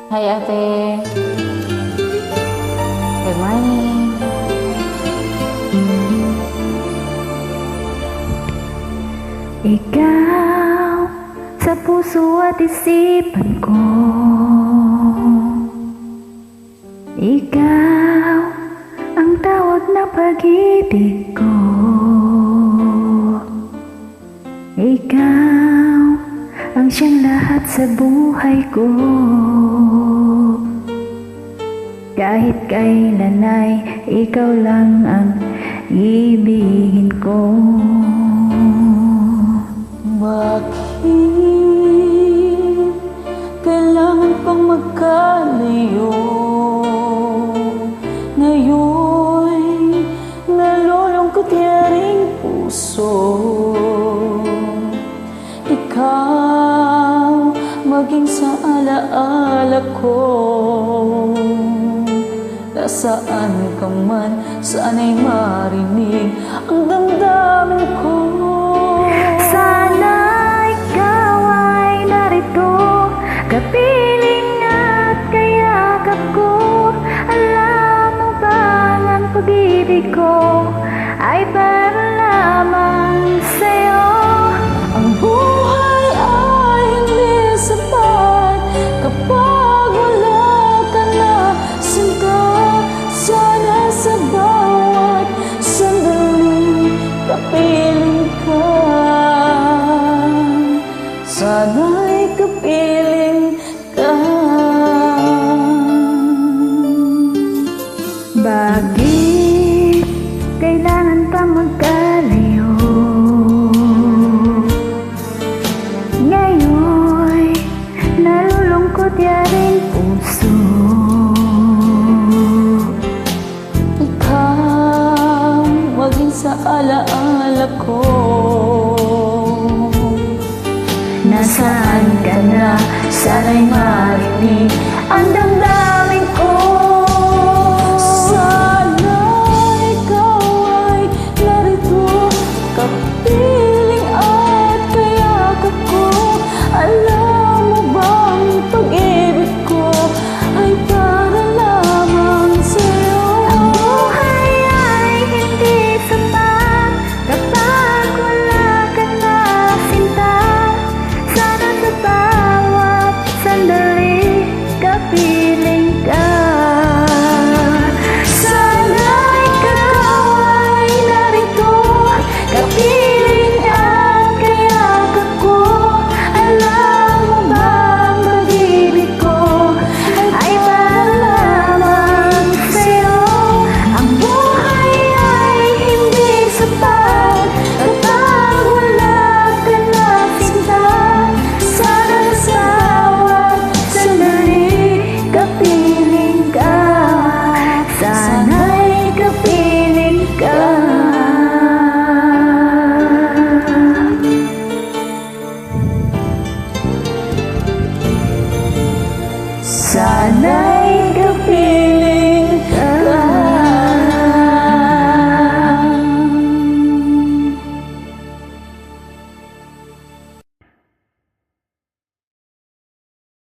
Hi ate. Good morning. Ikaw sa puso at isipan ko, ikaw ang tawag na pag-ibig ko, ikaw ang siyang lahat sa buhay ko. Kahit kailan ay ikaw lang ang ibigin ko. Bakit kailangan pang magkalayo? Ngayon nalulungkot yaring puso. Ikaw maging sa alaala ko. Nasaan ka man, sana'y marinig ang damdamin ko. Sana ikaw ay narito, kapiling at kayakap ko. Alam mo ba ang pag-ibig ko ay para lamang sa'yo? Ang buhay ay hindi sapat kapag wala ka na, sinta. Sana sa bawat sandali kapiling ka. Sana'y kapiling ka. Bakit kailangan pa magkalayo? Ngayon nalulungkot yaring puso. Ikaw maging sa alaala ko. Nasaan ka na? Sana'y marinig ang damdamin